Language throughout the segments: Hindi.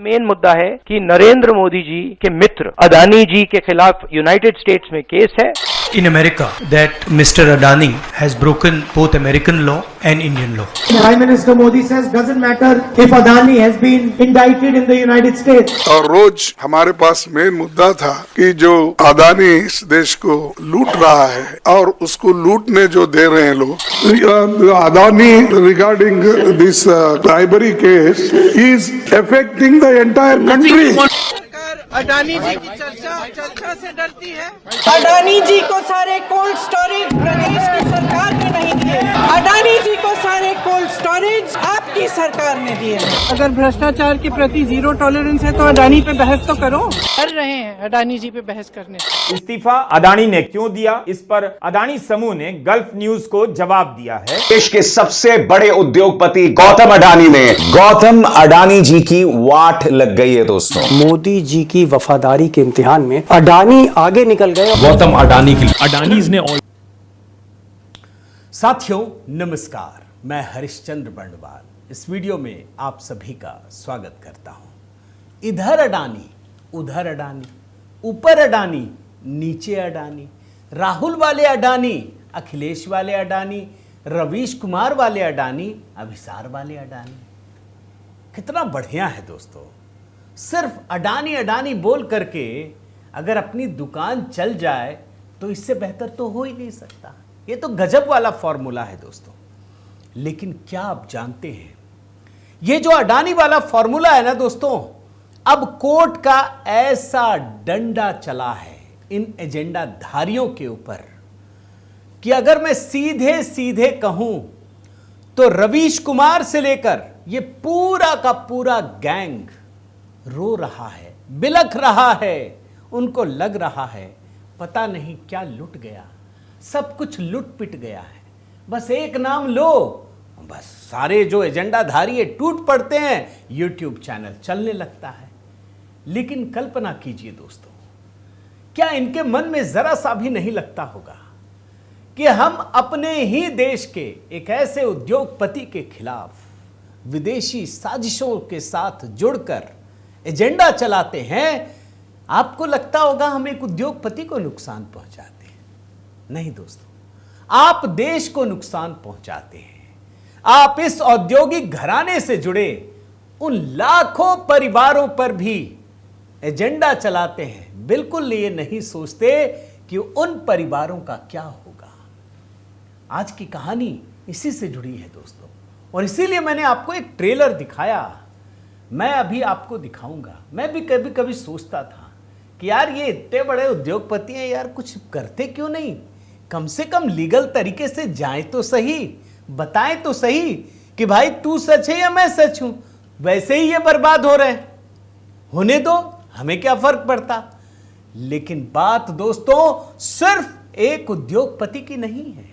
मेन मुद्दा है कि नरेंद्र मोदी जी के मित्र अदानी जी के खिलाफ यूनाइटेड स्टेट्स में केस है. In America, that Mr. Adani has broken both American law and Indian law. Prime Minister Modi says doesn't matter if Adani has been indicted in the United States. और रोज हमारे पास मेन मुद्दा था कि जो अदानी इस देश को लूट रहा है और उसको लूटने जो दे रहे हैं लोग, Adani regarding this bribery case is affecting the entire country. Adani ji की चर्चा से डरती है. अडानी जी को सारे कोल्ड स्टोरेज प्रदेश की सरकार ने नहीं दिए. अडानी जी को सारे कोल्ड स्टोरेज आपकी सरकार ने दिए. अगर भ्रष्टाचार के प्रति जीरो टॉलरेंस है तो अडानी पे बहस तो करो. कर रहे हैं अडानी जी पे बहस करने. इस्तीफा अडानी ने क्यों दिया, इस पर अडानी समूह ने गल्फ न्यूज को जवाब दिया है. देश के सबसे बड़े उद्योगपति गौतम अडानी जी की वाट लग गई है दोस्तों. मोदी जी की वफादारी के इम्तिहान में अडानी आगे निकल गए. गौतम अडानी की अडानीज ने साथियों नमस्कार, मैं हरिश्चंद्र बर्णवाल इस वीडियो में आप सभी का स्वागत करता हूं. इधर अडानी, उधर अडानी, ऊपर अडानी, नीचे अडानी, राहुल वाले अडानी, अखिलेश वाले अडानी, रवीश कुमार वाले अडानी, अभिसार वाले अडानी. कितना बढ़िया है दोस्तों. सिर्फ अडानी अडानी बोल करके अगर अपनी दुकान चल जाए तो इससे बेहतर तो हो ही नहीं सकता. ये तो गजब वाला फॉर्मूला है दोस्तों. लेकिन क्या आप जानते हैं, ये जो अडानी वाला फॉर्मूला है ना दोस्तों, अब कोर्ट का ऐसा डंडा चला है इन एजेंडा धारियों के ऊपर कि अगर मैं सीधे सीधे कहूं तो रवीश कुमार से लेकर ये पूरा का पूरा गैंग रो रहा है, बिलख रहा है. उनको लग रहा है पता नहीं क्या लुट गया, सब कुछ लुट पिट गया है. बस एक नाम लो, बस सारे जो एजेंडाधारी है टूट पड़ते हैं, यूट्यूब चैनल चलने लगता है. लेकिन कल्पना कीजिए दोस्तों, क्या इनके मन में जरा सा भी नहीं लगता होगा कि हम अपने ही देश के एक ऐसे उद्योगपति के खिलाफ विदेशी साजिशों के साथ जुड़कर एजेंडा चलाते हैं. आपको लगता होगा हम एक उद्योगपति को नुकसान पहुंचाते हैं. नहीं दोस्तों, आप देश को नुकसान पहुंचाते हैं. आप इस औद्योगिक घराने से जुड़े उन लाखों परिवारों पर भी एजेंडा चलाते हैं. बिल्कुल ये नहीं सोचते कि उन परिवारों का क्या होगा. आज की कहानी इसी से जुड़ी है दोस्तों, और इसीलिए मैंने आपको एक ट्रेलर दिखाया. मैं अभी आपको दिखाऊंगा. मैं भी कभी कभी सोचता था कि यार ये इतने बड़े उद्योगपति हैं, यार कुछ करते क्यों नहीं, कम से कम लीगल तरीके से जाए तो सही, बताएं तो सही कि भाई तू सच है या मैं सच हूं. वैसे ही ये बर्बाद हो रहे हैं, होने दो, हमें क्या फर्क पड़ता. लेकिन बात दोस्तों सिर्फ एक उद्योगपति की नहीं है.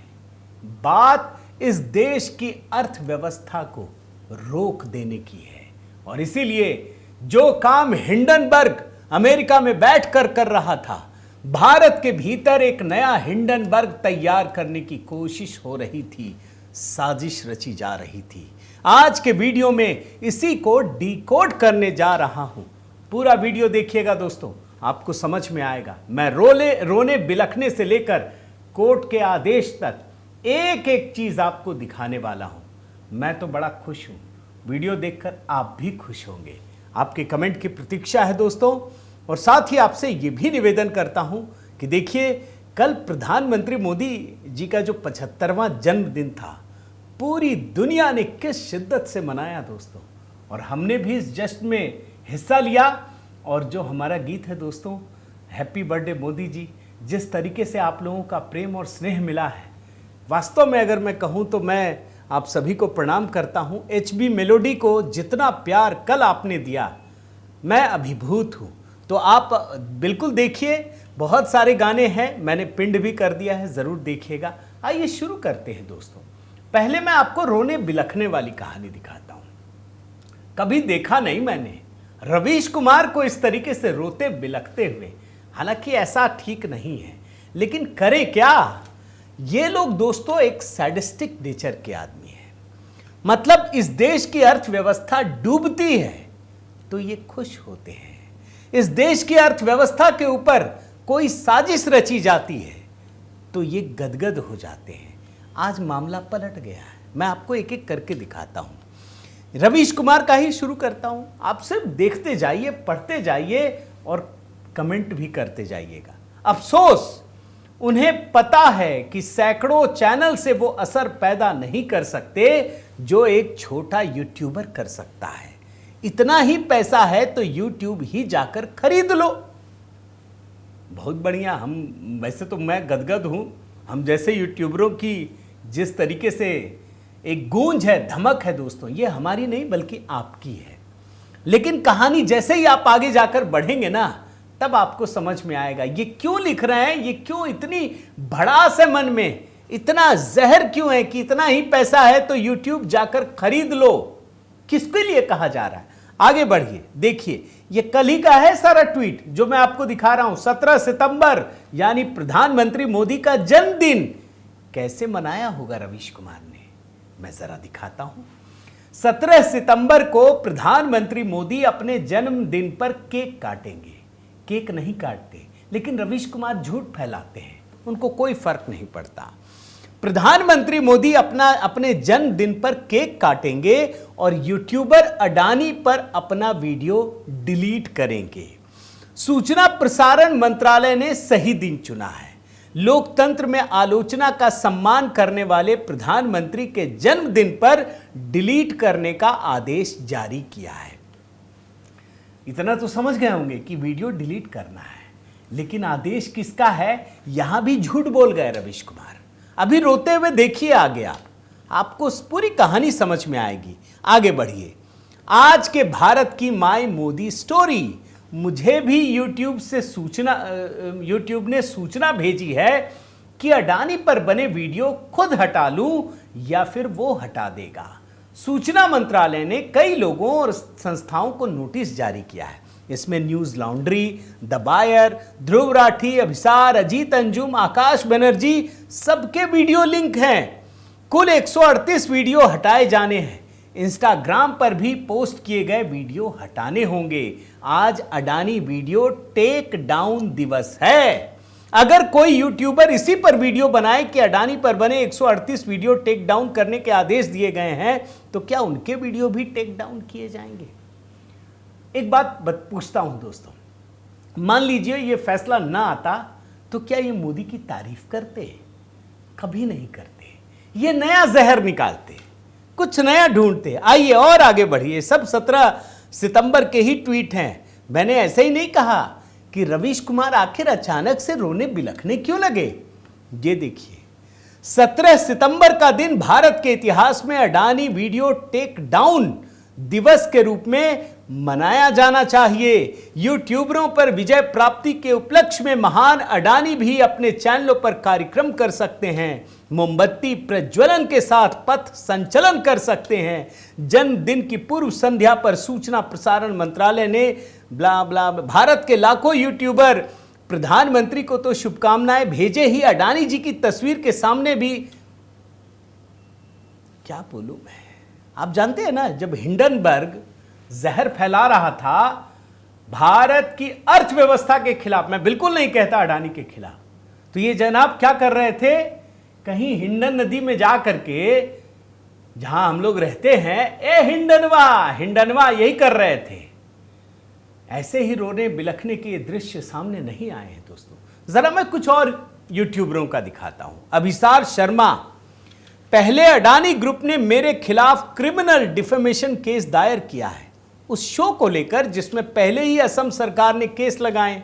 बात इस देश की अर्थव्यवस्था को रोक देने की है. और इसीलिए जो काम हिंडनबर्ग अमेरिका में बैठकर कर रहा था, भारत के भीतर एक नया हिंडनबर्ग तैयार करने की कोशिश हो रही थी, साजिश रची जा रही थी. आज के वीडियो में इसी को डिकोड करने जा रहा हूं. पूरा वीडियो देखिएगा दोस्तों, आपको समझ में आएगा. मैं रोने बिलखने से लेकर कोर्ट के आदेश तक एक एक चीज आपको दिखाने वाला हूं. मैं तो बड़ा खुश हूं. वीडियो देखकर आप भी खुश होंगे. आपके कमेंट की प्रतीक्षा है दोस्तों. और साथ ही आपसे यह भी निवेदन करता हूं कि देखिए, कल प्रधानमंत्री मोदी जी का जो 75वां जन्मदिन था, पूरी दुनिया ने किस शिद्दत से मनाया दोस्तों, और हमने भी इस जश्न में हिस्सा लिया. और जो हमारा गीत है दोस्तों, हैप्पी बर्थडे मोदी जी, जिस तरीके से आप लोगों का प्रेम और स्नेह मिला है, वास्तव में अगर मैं कहूं तो मैं आप सभी को प्रणाम करता हूं. HB मेलोडी को जितना प्यार कल आपने दिया, मैं अभिभूत हूं. तो आप बिल्कुल देखिए, बहुत सारे गाने हैं, मैंने पिंड भी कर दिया है, जरूर देखिएगा. आइए शुरू करते हैं दोस्तों. पहले मैं आपको रोने बिलखने वाली कहानी दिखाता हूं. कभी देखा नहीं मैंने रवीश कुमार को इस तरीके से रोते बिलखते हुए. हालांकि ऐसा ठीक नहीं है, लेकिन करें क्या. ये लोग दोस्तों एक सैडिस्टिक नेचर के आदमी हैं. मतलब इस देश की अर्थव्यवस्था डूबती है तो ये खुश होते हैं। इस देश की अर्थव्यवस्था के ऊपर कोई साजिश रची जाती है तो ये गदगद हो जाते हैं। आज मामला पलट गया है। मैं आपको एक एक करके दिखाता हूं। रवीश कुमार का ही शुरू करता हूं। आप सिर्फ देखते जाइए, पढ़ते जाइए और कमेंट भी करते जाइएगा। अफसोस, उन्हें पता है कि सैकड़ों चैनल से वो असर पैदा नहीं कर सकते जो एक छोटा यूट्यूबर कर सकता है। इतना ही पैसा है तो यूट्यूब ही जाकर खरीद लो। बहुत बढ़िया। हम वैसे तो मैं गदगद हूं। हम जैसे यूट्यूबरों की जिस तरीके से एक गूंज है, धमक है दोस्तों, ये हमारी नहीं बल्कि आपकी है। लेकिन कहानी जैसे ही आप आगे जाकर बढ़ेंगे ना, तब आपको समझ में आएगा ये क्यों लिख रहे हैं, ये क्यों इतनी भड़ास है मन में, इतना जहर क्यों है कि इतना ही पैसा है तो यूट्यूब जाकर खरीद लो। किसके लिए कहा जा रहा है? आगे बढ़िए, देखिए ये कल ही का है सारा ट्वीट जो मैं आपको दिखा रहा हूं। 17 सितंबर यानी प्रधानमंत्री मोदी का जन्मदिन कैसे मनाया होगा रवीश कुमार ने, मैं जरा दिखाता हूं। 17 सितंबर को प्रधानमंत्री मोदी अपने जन्मदिन पर केक काटेंगे। केक नहीं काटते, लेकिन रवीश कुमार झूठ फैलाते हैं, उनको कोई फर्क नहीं पड़ता। प्रधानमंत्री मोदी अपने जन्मदिन पर केक काटेंगे और यूट्यूबर अडानी पर अपना वीडियो डिलीट करेंगे। सूचना प्रसारण मंत्रालय ने सही दिन चुना है। लोकतंत्र में आलोचना का सम्मान करने वाले प्रधानमंत्री के जन्मदिन पर डिलीट करने का आदेश जारी किया है। इतना तो समझ गए होंगे कि वीडियो डिलीट करना है, लेकिन आदेश किसका है यहां भी झूठ बोल गए रवीश कुमार। अभी रोते हुए देखिए आगे, आपको पूरी कहानी समझ में आएगी। आगे बढ़िए। आज के भारत की माय मोदी स्टोरी। मुझे भी यूट्यूब ने सूचना भेजी है कि अडानी पर बने वीडियो खुद हटा लूं या फिर वो हटा देगा। सूचना मंत्रालय ने कई लोगों और संस्थाओं को नोटिस जारी किया है। इसमें news laundry, the buyer, Dhruv Rathee, अभिसार, अजीत अंजुम, आकाश बनर्जी सबके वीडियो लिंक हैं। कुल 138 वीडियो हटाए जाने हैं। इंस्टाग्राम पर भी पोस्ट किए गए वीडियो हटाने होंगे। आज अडानी वीडियो टेक डाउन दिवस है। अगर कोई यूट्यूबर इसी पर वीडियो बनाए कि अडानी पर बने 138 वीडियो टेक डाउन करने के आदेश दिए गए हैं, तो क्या उनके वीडियो भी टेक डाउन किए जाएंगे? एक बात पूछता हूं दोस्तों, मान लीजिए ये फैसला ना आता तो क्या ये मोदी की तारीफ करते? कभी नहीं करते। ये नया जहर निकालते, कुछ नया ढूंढते। आइए और आगे बढ़िए। सब 17 सितंबर के ही ट्वीट हैं। मैंने ऐसे ही नहीं कहा कि रवीश कुमार आखिर अचानक से रोने बिलखने क्यों लगे। ये देखिए, 17 सितंबर का दिन भारत के इतिहास में अडानी वीडियो टेक डाउन दिवस के रूप में मनाया जाना चाहिए। यूट्यूबरों पर विजय प्राप्ति के उपलक्ष्य में महान अडानी भी अपने चैनलों पर कार्यक्रम कर सकते हैं, मोमबत्ती प्रज्वलन के साथ पथ संचलन कर सकते हैं। जन्मदिन की पूर्व संध्या पर सूचना प्रसारण मंत्रालय ने ब्ला ब्ला भारत के लाखों यूट्यूबर प्रधानमंत्री को तो शुभकामनाएं भेजे ही, अडानी जी की तस्वीर के सामने भी क्या बोलूं मैं। आप जानते हैं ना, जब हिंडनबर्ग जहर फैला रहा था भारत की अर्थव्यवस्था के खिलाफ, मैं बिल्कुल नहीं कहता अडानी के खिलाफ, तो ये जनाब क्या कर रहे थे, कहीं हिंडन नदी में जा करके, जहां हम लोग रहते हैं, ए हिंडनवा हिंडनवा यही कर रहे थे। ऐसे ही रोने बिलखने के दृश्य सामने नहीं आए हैं दोस्तों। जरा मैं कुछ और यूट्यूबरों का दिखाता हूं। अभिसार शर्मा, पहले अडानी ग्रुप ने मेरे खिलाफ क्रिमिनल डिफेमेशन केस दायर किया है, उस शो को लेकर जिसमें पहले ही असम सरकार ने केस लगाए।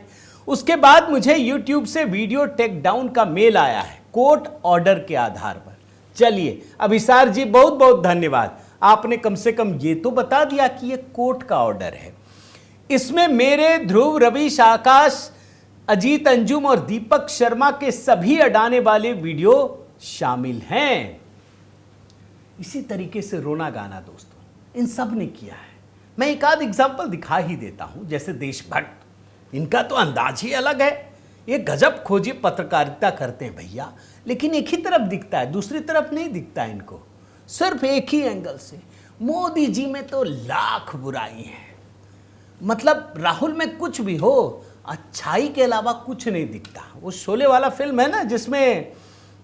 उसके बाद मुझे यूट्यूब से वीडियो टेक डाउन का मेल आया है कोर्ट ऑर्डर के आधार पर। चलिए अभिसार जी, बहुत बहुत धन्यवाद, आपने कम से कम ये तो बता दिया कि ये कोर्ट का ऑर्डर है। इसमें मेरे, ध्रुव, रवीश, आकाश, अजीत अंजुम और दीपक शर्मा के सभी अडाने वाले वीडियो शामिल हैं। इसी तरीके से रोना गाना दोस्तों इन सब ने किया है। मैं एक आध एग्जाम्पल दिखा ही देता हूं, जैसे देशभक्त, इनका तो अंदाज ही अलग है। ये गजब खोजी पत्रकारिता करते हैं भैया, लेकिन एक ही तरफ दिखता है, दूसरी तरफ नहीं दिखता इनको, सिर्फ एक ही एंगल से। मोदी जी में तो लाख बुराई है। मतलब राहुल में कुछ भी हो, अच्छाई के अलावा कुछ नहीं दिखता। वो शोले वाला फिल्म है ना, जिसमें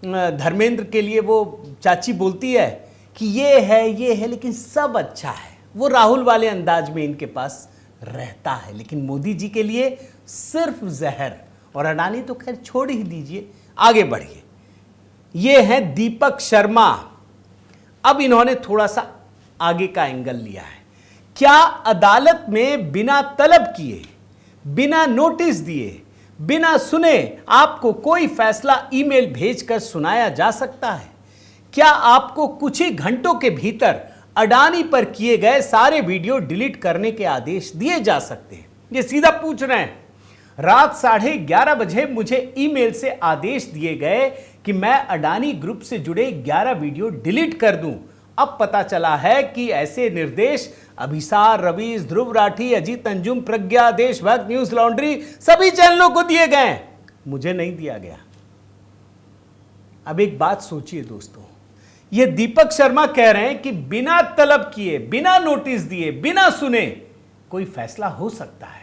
धर्मेंद्र के लिए वो चाची बोलती है कि ये है लेकिन सब अच्छा है। वो राहुल वाले अंदाज में इनके पास रहता है, लेकिन मोदी जी के लिए सिर्फ जहर। और अडानी तो खैर छोड़ ही दीजिए, आगे बढ़िए। ये है दीपक शर्मा। अब इन्होंने थोड़ा सा आगे का एंगल लिया है। क्या अदालत में बिना तलब किए, बिना नोटिस दिए, बिना सुने आपको कोई फैसला ईमेल भेजकर सुनाया जा सकता है? क्या आपको कुछ ही घंटों के भीतर अडानी पर किए गए सारे वीडियो डिलीट करने के आदेश दिए जा सकते हैं? ये सीधा पूछ रहे हैं। रात 11:30 बजे मुझे ईमेल से आदेश दिए गए कि मैं अडानी ग्रुप से जुड़े 11 वीडियो डिलीट कर दूं। अब पता चला है कि ऐसे निर्देश अभिसार, रवीश, ध्रुव राठी, अजीत अंजुम, प्रज्ञा, देशभक्त, न्यूज लॉन्ड्री सभी चैनलों को दिए गए, मुझे नहीं दिया गया। अब एक बात सोचिए दोस्तों, ये दीपक शर्मा कह रहे हैं कि बिना तलब किए, बिना नोटिस दिए, बिना सुने कोई फैसला हो सकता है।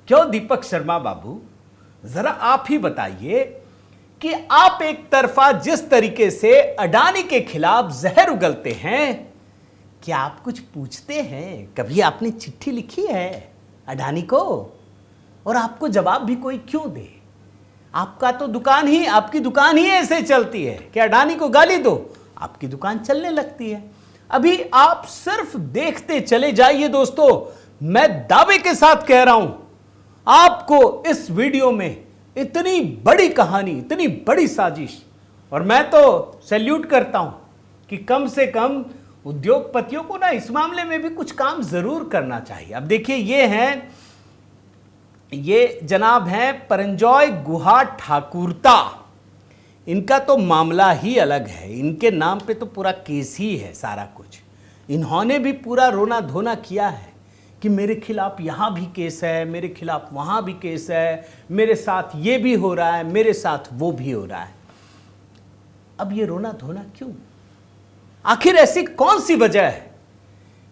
क्यों दीपक शर्मा बाबू, जरा आप ही बताइए कि आप एक तरफा जिस तरीके से अडानी के खिलाफ जहर उगलते हैं, क्या आप कुछ पूछते हैं? कभी आपने चिट्ठी लिखी है अडानी को? और आपको जवाब भी कोई क्यों दे? आपका तो दुकान ही, आपकी दुकान ही ऐसे चलती है कि अडानी को गाली दो, आपकी दुकान चलने लगती है। अभी आप सिर्फ देखते चले जाइए दोस्तों। मैं दावे के साथ कह रहा हूं, आपको इस वीडियो में इतनी बड़ी कहानी, इतनी बड़ी साजिश, और मैं तो सैल्यूट करता हूं कि कम से कम उद्योगपतियों को ना इस मामले में भी कुछ काम जरूर करना चाहिए। अब देखिए, ये जनाब हैं परंजॉय गुहा ठाकुरता। इनका तो मामला ही अलग है, इनके नाम पे तो पूरा केस ही है सारा कुछ। इन्होंने भी पूरा रोना धोना किया है कि मेरे खिलाफ यहाँ भी केस है, मेरे खिलाफ वहाँ भी केस है, मेरे साथ ये भी हो रहा है, मेरे साथ वो भी हो रहा है। अब ये रोना धोना क्यों? आखिर ऐसी कौन सी वजह है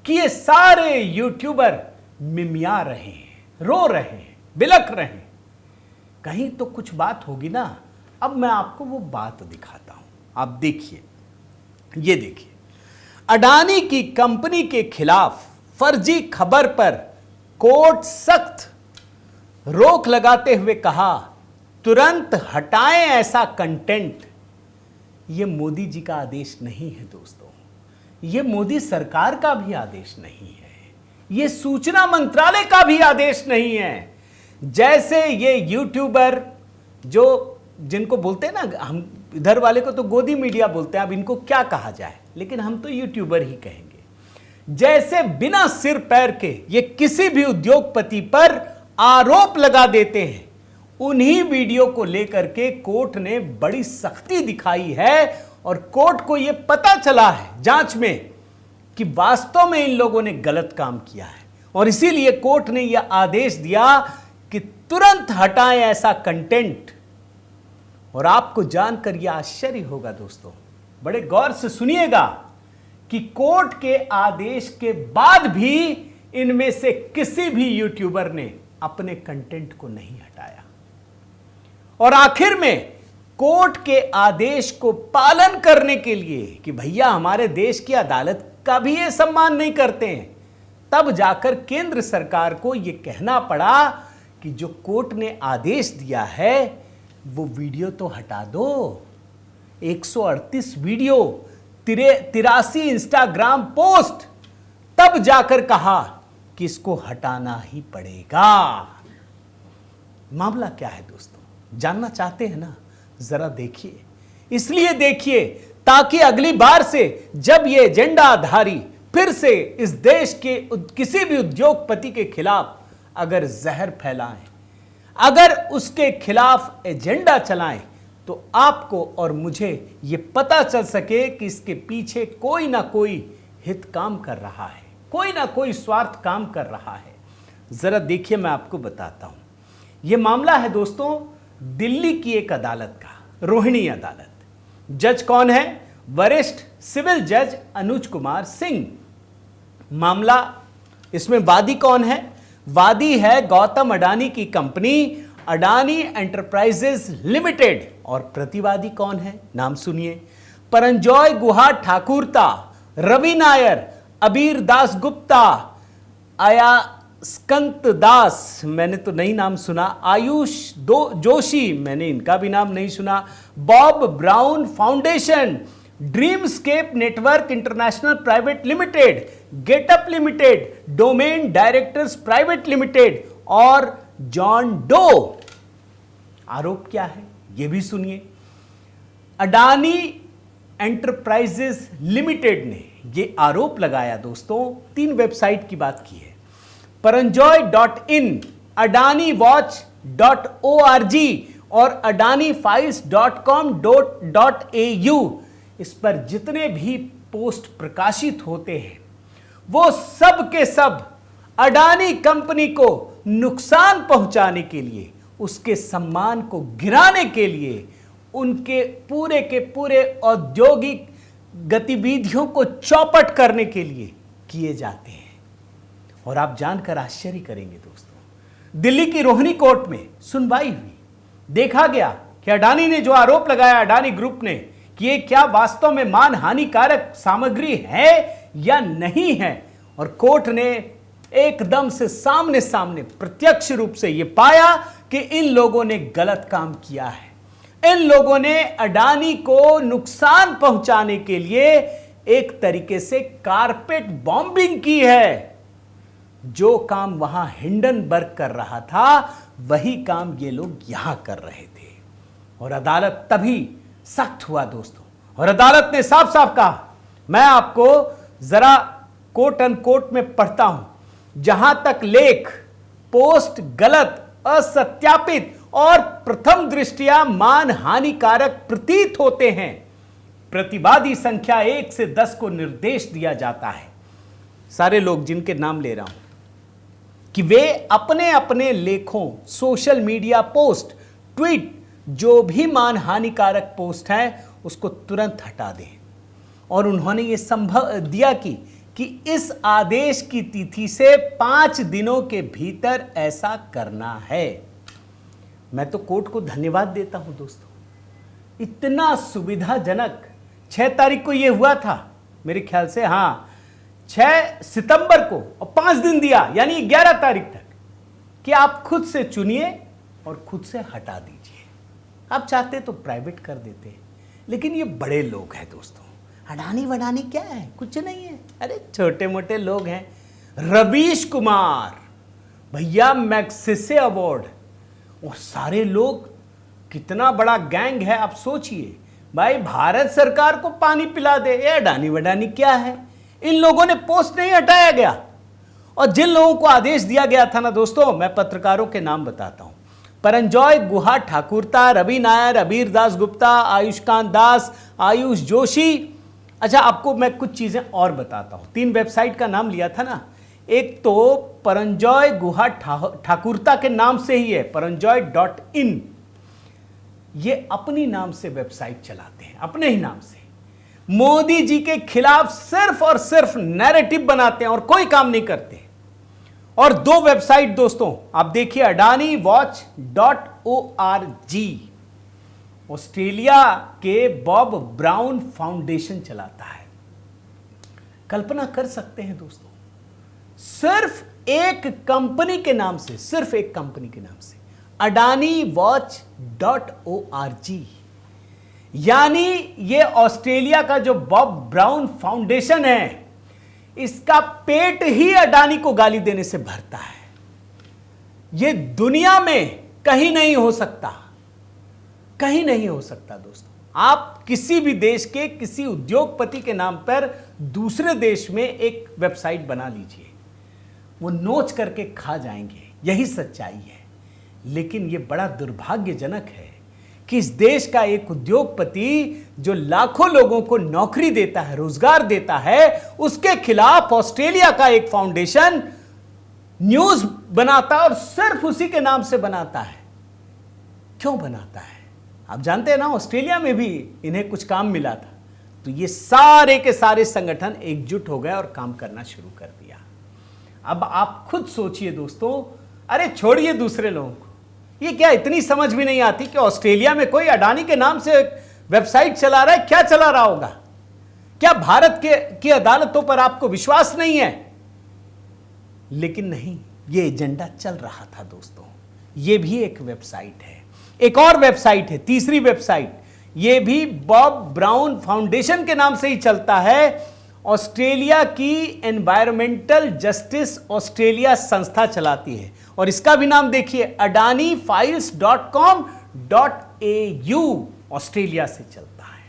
कि ये सारे यूट्यूबर मिमिया रहे हैं, रो रहे हैं, बिलख रहे हैं? कहीं तो कुछ बात होगी ना। अब मैं आपको वो बात दिखाता हूं, आप देखिए। ये देखिए, अडानी की कंपनी के खिलाफ फर्जी खबर पर कोर्ट सख्त रोक लगाते हुए कहा, तुरंत हटाएं ऐसा कंटेंट। ये मोदी जी का आदेश नहीं है दोस्तों, ये मोदी सरकार का भी आदेश नहीं है, ये सूचना मंत्रालय का भी आदेश नहीं है। जैसे ये यूट्यूबर जो जिनको बोलते हैं ना, हम इधर वाले को तो गोदी मीडिया बोलते हैं, अब इनको क्या कहा जाए, लेकिन हम तो यूट्यूबर ही कहेंगे। जैसे बिना सिर पैर के ये किसी भी उद्योगपति पर आरोप लगा देते हैं, उन्हीं वीडियो को लेकर के कोर्ट ने बड़ी सख्ती दिखाई है। और कोर्ट को यह पता चला है जांच में कि वास्तव में इन लोगों ने गलत काम किया है, और इसीलिए कोर्ट ने यह आदेश दिया कि तुरंत हटाएं ऐसा कंटेंट। और आपको जानकर यह आश्चर्य होगा दोस्तों, बड़े गौर से सुनिएगा कि कोर्ट के आदेश के बाद भी इनमें से किसी भी यूट्यूबर ने अपने कंटेंट को नहीं हटाया। और आखिर में कोर्ट के आदेश को पालन करने के लिए कि भैया हमारे देश की अदालत का भी ये सम्मान नहीं करते हैं, तब जाकर केंद्र सरकार को यह कहना पड़ा कि जो कोर्ट ने आदेश दिया है वो वीडियो तो हटा दो। 138 वीडियो, 83 इंस्टाग्राम पोस्ट, तब जाकर कहा कि इसको हटाना ही पड़ेगा। मामला क्या है दोस्तों, जानना चाहते हैं ना? जरा देखिए। इसलिए देखिए ताकि अगली बार से जब ये एजेंडाधारी फिर से इस देश के किसी भी उद्योगपति के खिलाफ अगर जहर फैलाएं, अगर उसके खिलाफ एजेंडा चलाएं, तो आपको और मुझे ये पता चल सके कि इसके पीछे कोई ना कोई हित काम कर रहा है, कोई ना कोई स्वार्थ काम कर रहा है। जरा देखिए, मैं आपको बताता हूं। यह मामला है दोस्तों दिल्ली की एक अदालत का, रोहिणी अदालत। जज कौन है? वरिष्ठ सिविल जज अनुज कुमार सिंह। मामला, इसमें वादी कौन है? वादी है गौतम अडानी की कंपनी अडानी एंटरप्राइजेस लिमिटेड। और प्रतिवादी कौन है, नाम सुनिए। परंजॉय गुहा ठाकुरता, रवि नायर, अबीर दास गुप्ता, आया स्कंत दास, मैंने तो नई नाम सुना, आयुष जोशी, मैंने इनका भी नाम नहीं सुना, Bob Brown foundation, dreamscape network international private limited, GetUp limited, domain directors private limited और जॉन डो। आरोप क्या है यह भी सुनिए। अडानी एंटरप्राइजेस लिमिटेड ने यह आरोप लगाया दोस्तों, 3 वेबसाइट की बात की है, paranjoy.in, adaniwatch.org और adanifiles.com.au। इस पर जितने भी पोस्ट प्रकाशित होते हैं वो सब के सब अडानी कंपनी को नुकसान पहुंचाने के लिए, उसके सम्मान को गिराने के लिए, उनके पूरे के पूरे औद्योगिक गतिविधियों को चौपट करने के लिए किए जाते हैं। और आप जानकर आश्चर्य करेंगे दोस्तों, दिल्ली की रोहिणी कोर्ट में सुनवाई हुई, देखा गया कि अडानी ने जो आरोप लगाया अडानी ग्रुप ने कि ये क्या वास्तव में मान हानिकारक सामग्री है या नहीं है, और कोर्ट ने एकदम से सामने सामने प्रत्यक्ष रूप से यह पाया कि इन लोगों ने गलत काम किया है। इन लोगों ने अडानी को नुकसान पहुंचाने के लिए एक तरीके से कारपेट बॉम्बिंग की है। जो काम वहां हिंडनबर्ग कर रहा था वही काम ये लोग यहां कर रहे थे। और अदालत तभी सख्त हुआ दोस्तों, और अदालत ने साफ साफ कहा, मैं आपको जरा कोट अनकोट में पढ़ता हूं, जहां तक लेख पोस्ट गलत, असत्यापित और प्रथम दृष्टिया मान हानिकारक प्रतीत होते हैं, प्रतिवादी संख्या 1 से 10 को निर्देश दिया जाता है, सारे लोग जिनके नाम ले रहा हूं, कि वे अपने अपने लेखों, सोशल मीडिया पोस्ट, ट्वीट, जो भी मान हानिकारक पोस्ट है उसको तुरंत हटा दें। और उन्होंने ये संभव दिया कि इस आदेश की तिथि से 5 दिनों के भीतर ऐसा करना है। मैं तो कोर्ट को धन्यवाद देता हूं दोस्तों, इतना सुविधाजनक। 6 तारीख को यह हुआ था मेरे ख्याल से, हां 6 सितंबर को, और 5 दिन दिया यानी 11 तारीख तक कि आप खुद से चुनिए और खुद से हटा दीजिए। आप चाहते तो प्राइवेट कर देते, लेकिन ये बड़े लोग हैं दोस्तों, अडानी वडानी क्या है, कुछ नहीं है, अरे छोटे मोटे लोग हैं। रवीश कुमार भैया मैग्सेसे अवार्ड, और सारे लोग, कितना बड़ा गैंग है आप सोचिए भाई, भारत सरकार को पानी पिला दे। ये अडानी वडानी क्या है, इन लोगों ने पोस्ट नहीं हटाया गया। और जिन लोगों को आदेश दिया गया था ना दोस्तों, मैं पत्रकारों के नाम बताता हूं, परंजॉय गुहा ठाकुरता, रवि नायर, अबीर दास गुप्ता, आयुष्कांत दास, आयुष जोशी। अच्छा, आपको मैं कुछ चीजें और बताता हूं। 3 वेबसाइट का नाम लिया था ना, एक तो परंजॉय गुहा ठाकुरता के नाम से ही है, paranjoy.in, ये अपनी नाम से वेबसाइट चलाते हैं, अपने ही नाम से। मोदी जी के खिलाफ सिर्फ और सिर्फ नैरेटिव बनाते हैं और कोई काम नहीं करते। और 2 वेबसाइट दोस्तों आप देखिए, adaniwatch.org, ऑस्ट्रेलिया के बॉब ब्राउन फाउंडेशन चलाता है। कल्पना कर सकते हैं दोस्तों, सिर्फ एक कंपनी के नाम से, सिर्फ एक कंपनी के नाम से, adaniwatch.org, यानी ये ऑस्ट्रेलिया का जो बॉब ब्राउन फाउंडेशन है, इसका पेट ही अडानी को गाली देने से भरता है। ये दुनिया में कहीं नहीं हो सकता, कहीं नहीं हो सकता दोस्तों। आप किसी भी देश के किसी उद्योगपति के नाम पर दूसरे देश में एक वेबसाइट बना लीजिए, वो नोच करके खा जाएंगे, यही सच्चाई है। लेकिन यह बड़ा दुर्भाग्यजनक है कि इस देश का एक उद्योगपति जो लाखों लोगों को नौकरी देता है, रोजगार देता है, उसके खिलाफ ऑस्ट्रेलिया का एक फाउंडेशन न्यूज बनाता है और सिर्फ उसी के नाम से बनाता है। क्यों बनाता है? आप जानते हैं ना, ऑस्ट्रेलिया में भी इन्हें कुछ काम मिला था, तो ये सारे के सारे संगठन एकजुट हो गए और काम करना शुरू कर दिया। अब आप खुद सोचिए दोस्तों, अरे छोड़िए दूसरे लोगों को, ये क्या इतनी समझ भी नहीं आती कि ऑस्ट्रेलिया में कोई अडानी के नाम से वेबसाइट चला रहा है? क्या चला रहा होगा? क्या भारत की अदालतों पर आपको विश्वास नहीं है? लेकिन नहीं, ये एजेंडा चल रहा था दोस्तों। ये भी एक वेबसाइट है, एक और वेबसाइट है, तीसरी वेबसाइट, ये भी बॉब ब्राउन फाउंडेशन के नाम से ही चलता है। ऑस्ट्रेलिया की एनवायरमेंटल जस्टिस ऑस्ट्रेलिया संस्था चलाती है, और इसका भी नाम देखिए, adanifiles.com.au, ऑस्ट्रेलिया से चलता है।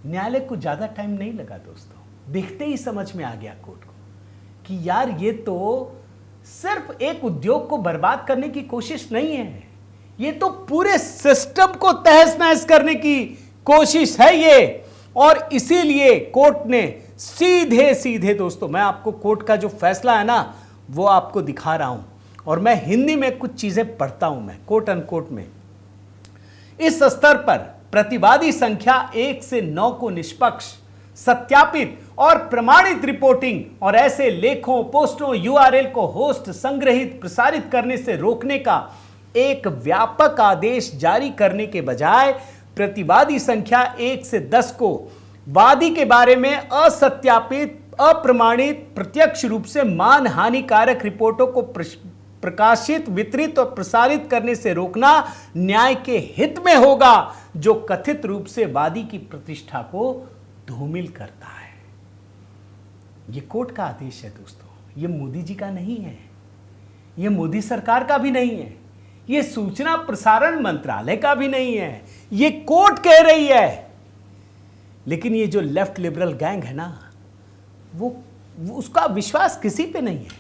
न्यायालय को ज्यादा टाइम नहीं लगा दोस्तों, देखते ही समझ में आ गया कोर्ट को कि यार ये तो सिर्फ एक उद्योग को बर्बाद करने की कोशिश नहीं है, ये तो पूरे सिस्टम को तहस नहस करने की कोशिश है ये। और इसीलिए कोर्ट ने सीधे सीधे दोस्तों, मैं आपको कोर्ट का जो फैसला है ना वो आपको दिखा रहा हूं, और मैं हिंदी में कुछ चीजें पढ़ता हूं, मैं कोट अनकोट में। इस स्तर पर प्रतिवादी संख्या 1 से 9 को निष्पक्ष, सत्यापित और प्रमाणित रिपोर्टिंग और ऐसे लेखों, पोस्टों, यूआरएल को होस्ट, संग्रहित, प्रसारित करने से रोकने का एक व्यापक आदेश जारी करने के बजाय प्रतिवादी संख्या 1 से 10 को वादी के बारे में असत्यापित, अप्रमाणित, प्रत्यक्ष रूप से मानहानिकारक रिपोर्टों को प्रकाशित, वितरित और प्रसारित करने से रोकना न्याय के हित में होगा, जो कथित रूप से वादी की प्रतिष्ठा को धूमिल करता है। यह कोर्ट का आदेश है दोस्तों, यह मोदी जी का नहीं है, यह मोदी सरकार का भी नहीं है, यह सूचना प्रसारण मंत्रालय का भी नहीं है, यह कोर्ट कह रही है। लेकिन ये जो लेफ्ट लिबरल गैंग है ना, वो उसका विश्वास किसी पे नहीं है।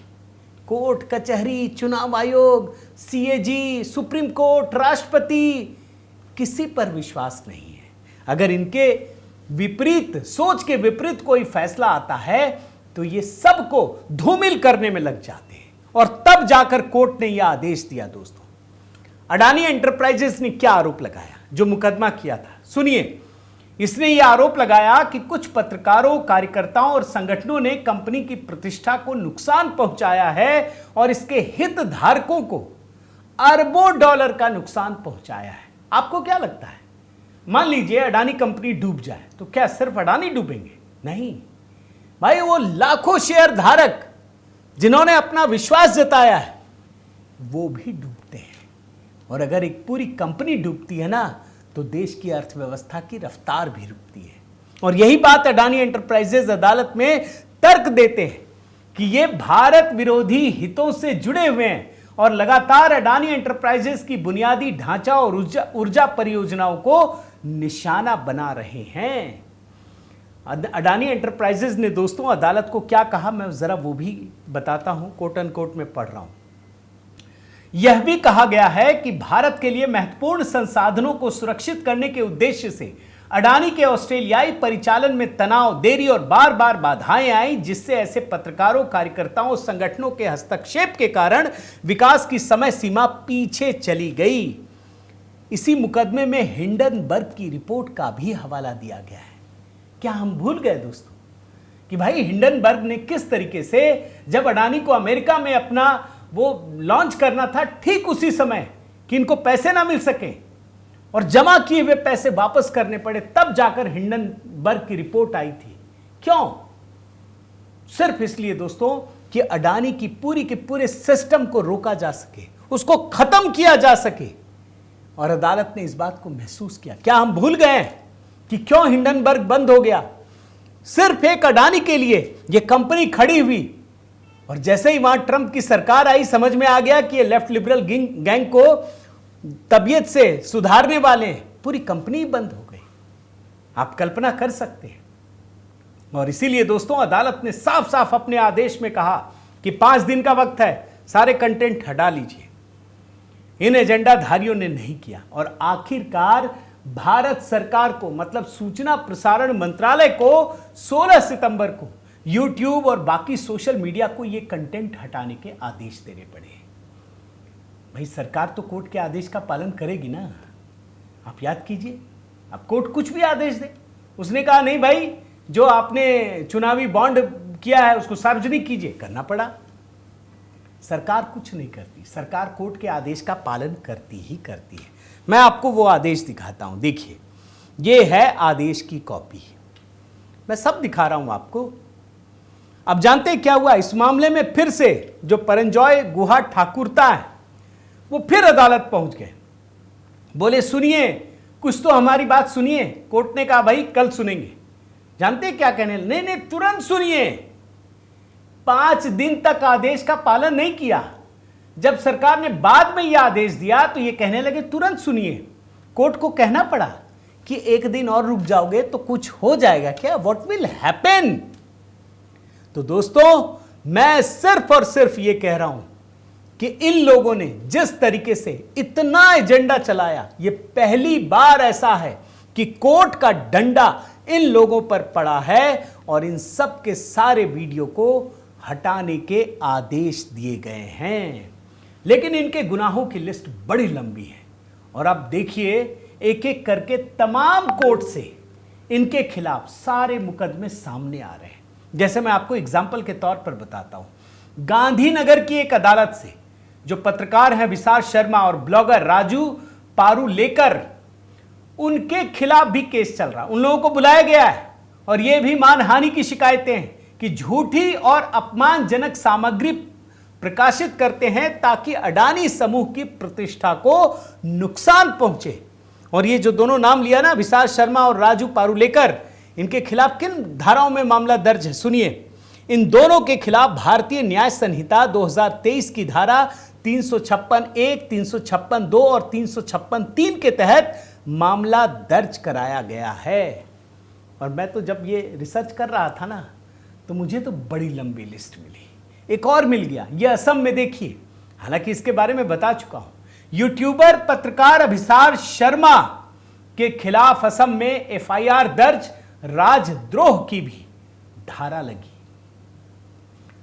कोर्ट कचहरी, चुनाव आयोग, सीएजी, सुप्रीम कोर्ट, राष्ट्रपति, किसी पर विश्वास नहीं है। अगर इनके विपरीत, सोच के विपरीत कोई फैसला आता है तो ये सबको धूमिल करने में लग जाते हैं। और तब जाकर कोर्ट ने यह आदेश दिया दोस्तों। अडानी एंटरप्राइजेस ने क्या आरोप लगाया, जो मुकदमा किया था, सुनिए। इसने यह आरोप लगाया कि कुछ पत्रकारों, कार्यकर्ताओं और संगठनों ने कंपनी की प्रतिष्ठा को नुकसान पहुंचाया है और इसके हितधारकों को अरबों डॉलर का नुकसान पहुंचाया है। आपको क्या लगता है, मान लीजिए अडानी कंपनी डूब जाए तो क्या सिर्फ अडानी डूबेंगे? नहीं भाई, वो लाखों शेयर धारक जिन्होंने अपना विश्वास जताया है वो भी डूबते हैं। और अगर एक पूरी कंपनी डूबती है ना तो देश की अर्थव्यवस्था की रफ्तार भी रुकती है। और यही बात अडानी एंटरप्राइजेज अदालत में तर्क देते हैं कि ये भारत विरोधी हितों से जुड़े हुए हैं और लगातार अडानी एंटरप्राइजेज की बुनियादी ढांचा और ऊर्जा परियोजनाओं को निशाना बना रहे हैं। अडानी एंटरप्राइजेज ने दोस्तों अदालत को क्या कहा, मैं जरा वो भी बताता हूं, कोट एंड कोट में पढ़ रहा हूं। यह भी कहा गया है कि भारत के लिए महत्वपूर्ण संसाधनों को सुरक्षित करने के उद्देश्य से अडानी के ऑस्ट्रेलियाई परिचालन में तनाव, देरी और बार बार बाधाएं आई, जिससे ऐसे पत्रकारों, कार्यकर्ताओं, संगठनों के हस्तक्षेप के कारण विकास की समय सीमा पीछे चली गई। इसी मुकदमे में हिंडनबर्ग की रिपोर्ट का भी हवाला दिया गया है। क्या हम भूल गए दोस्तों कि भाई हिंडनबर्ग ने किस तरीके से, जब अडानी को अमेरिका में अपना वो लॉन्च करना था, ठीक उसी समय कि इनको पैसे ना मिल सके और जमा किए हुए पैसे वापस करने पड़े, तब जाकर हिंडनबर्ग की रिपोर्ट आई थी। क्यों? सिर्फ इसलिए दोस्तों कि अडानी की पूरी के पूरे सिस्टम को रोका जा सके, उसको खत्म किया जा सके। और अदालत ने इस बात को महसूस किया। क्या हम भूल गए कि क्यों हिंडनबर्ग बंद हो गया? सिर्फ एक अडानी के लिए यह कंपनी खड़ी हुई, और जैसे ही वहां ट्रंप की सरकार आई, समझ में आ गया कि ये लेफ्ट लिबरल गैंग को तबीयत से सुधारने वाले हैं, पूरी कंपनी बंद हो गई। आप कल्पना कर सकते हैं। और इसीलिए दोस्तों अदालत ने साफ साफ अपने आदेश में कहा कि 5 दिन का वक्त है, सारे कंटेंट हटा लीजिए। इन एजेंडाधारियों ने नहीं किया और आखिरकार भारत सरकार को, मतलब सूचना प्रसारण मंत्रालय को 16 सितंबर को YouTube और बाकी सोशल मीडिया को यह कंटेंट हटाने के आदेश देने पड़े। भाई सरकार तो कोर्ट के आदेश का पालन करेगी ना। आप याद कीजिए, अब कोर्ट कुछ भी आदेश दे, उसने कहा नहीं भाई, जो आपने चुनावी बॉन्ड किया है उसको सार्वजनिक कीजिए, करना पड़ा। सरकार कुछ नहीं करती, सरकार कोर्ट के आदेश का पालन करती ही करती है। मैं आपको वो आदेश दिखाता हूं, देखिए ये है आदेश की कॉपी, मैं सब दिखा रहा हूं आपको। अब जानते हैं क्या हुआ इस मामले में? फिर से जो परंजॉय गुहा ठाकुरता है वो फिर अदालत पहुंच गए, बोले सुनिए कुछ तो हमारी बात सुनिए। कोर्ट ने कहा भाई कल सुनेंगे। जानते हैं क्या कहने? नहीं नहीं तुरंत सुनिए। 5 दिन तक आदेश का पालन नहीं किया। जब सरकार ने बाद में यह आदेश दिया तो ये कहने लगे तुरंत सुनिए। कोर्ट को कहना पड़ा कि एक दिन और रुक जाओगे तो कुछ हो जाएगा क्या, व्हाट विल हैपन। तो दोस्तों मैं सिर्फ और सिर्फ ये कह रहा हूं कि इन लोगों ने जिस तरीके से इतना एजेंडा चलाया, ये पहली बार ऐसा है कि कोर्ट का डंडा इन लोगों पर पड़ा है और इन सब के सारे वीडियो को हटाने के आदेश दिए गए हैं। लेकिन इनके गुनाहों की लिस्ट बड़ी लंबी है और अब देखिए एक एक करके तमाम कोर्ट से इनके खिलाफ सारे मुकदमे सामने आ रहे हैं। जैसे मैं आपको एग्जाम्पल के तौर पर बताता हूं, गांधीनगर की एक अदालत से जो पत्रकार हैं विशाल शर्मा और ब्लॉगर राजू पारुलेकर, उनके खिलाफ भी केस चल रहा। उन लोगों को बुलाया गया है और यह भी मानहानि की शिकायतें हैं कि झूठी और अपमानजनक सामग्री प्रकाशित करते हैं ताकि अडानी समूह की प्रतिष्ठा को नुकसान पहुंचे। और ये जो दोनों नाम लिया ना, विशाल शर्मा और राजू पारुलेकर, इनके खिलाफ किन धाराओं में मामला दर्ज है सुनिए। इन दोनों के खिलाफ भारतीय न्याय संहिता 2023 की धारा 356(1), 356(2) और 356(3) के तहत मामला दर्ज कराया गया है। और मैं तो जब ये रिसर्च कर रहा था ना तो मुझे तो बड़ी लंबी लिस्ट मिली। एक और मिल गया, ये असम में देखिए, हालांकि इसके बारे में बता चुका हूं। यूट्यूबर पत्रकार अभिसार शर्मा के खिलाफ असम में एफआईआर दर्ज, राजद्रोह की भी धारा लगी।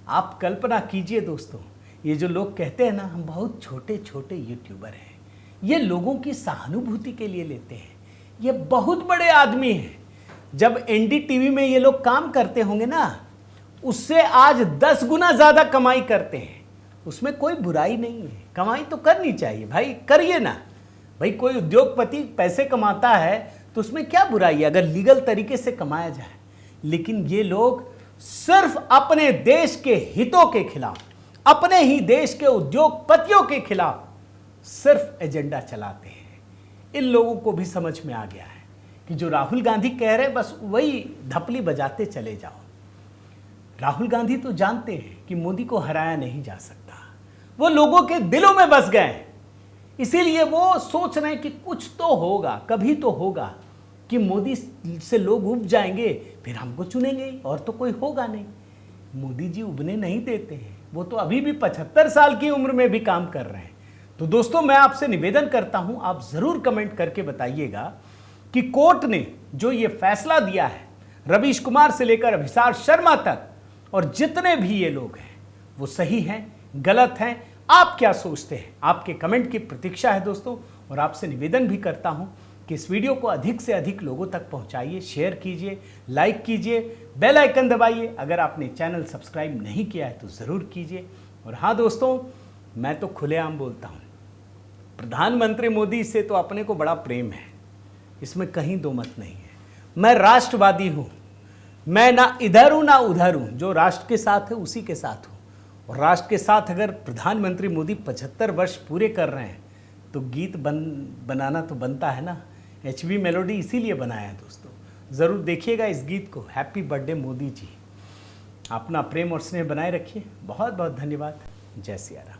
आप कल्पना कीजिए दोस्तों, ये जो लोग कहते हैं ना हम बहुत छोटे छोटे यूट्यूबर हैं, ये लोगों की सहानुभूति के लिए लेते हैं, ये बहुत बड़े आदमी हैं। जब एनडीटीवी में ये लोग काम करते होंगे ना, उससे आज 10 गुना ज्यादा कमाई करते हैं। उसमें कोई बुराई नहीं है, कमाई तो करनी चाहिए भाई, करिए ना भाई। कोई उद्योगपति पैसे कमाता है तो उसमें क्या बुराई है अगर लीगल तरीके से कमाया जाए। लेकिन ये लोग सिर्फ अपने देश के हितों के खिलाफ, अपने ही देश के उद्योगपतियों के खिलाफ सिर्फ एजेंडा चलाते हैं। इन लोगों को भी समझ में आ गया है कि जो राहुल गांधी कह रहे बस वही धपली बजाते चले जाओ। राहुल गांधी तो जानते हैं कि मोदी को हराया नहीं जा सकता, वो लोगों के दिलों में बस गए हैं। इसीलिए वो सोच रहे हैं कि कुछ तो होगा, कभी तो होगा कि मोदी से लोग उब जाएंगे, फिर हमको चुनेंगे ही, और तो कोई होगा नहीं। मोदी जी उबने नहीं देते हैं, वो तो अभी भी 75 साल की उम्र में भी काम कर रहे हैं। तो दोस्तों मैं आपसे निवेदन करता हूं, आप जरूर कमेंट करके बताइएगा कि कोर्ट ने जो ये फैसला दिया है रवीश कुमार से लेकर अभिसार शर्मा तक, और जितने भी ये लोग हैं वो सही हैं, गलत हैं। आप क्या सोचते हैं? आपके कमेंट की प्रतीक्षा है दोस्तों। और आपसे निवेदन भी करता हूं कि इस वीडियो को अधिक से अधिक लोगों तक पहुंचाइए, शेयर कीजिए, लाइक कीजिए, बेल आइकन दबाइए। अगर आपने चैनल सब्सक्राइब नहीं किया है तो ज़रूर कीजिए। और हाँ दोस्तों, मैं तो खुलेआम बोलता हूँ, प्रधानमंत्री मोदी से तो अपने को बड़ा प्रेम है, इसमें कहीं दो मत नहीं है। मैं राष्ट्रवादी हूँ, मैं ना इधर हूँ ना उधर हूँ। जो राष्ट्र के साथ है उसी के साथ हूँ। और राष्ट्र के साथ अगर प्रधानमंत्री मोदी 75 वर्ष पूरे कर रहे हैं तो गीत बनाना तो बनता है ना। HB मेलोडी इसीलिए बनाया है दोस्तों, ज़रूर देखिएगा इस गीत को। Happy birthday Modi ji. अपना प्रेम और स्नेह बनाए रखिए। बहुत बहुत धन्यवाद। जय सिया राम।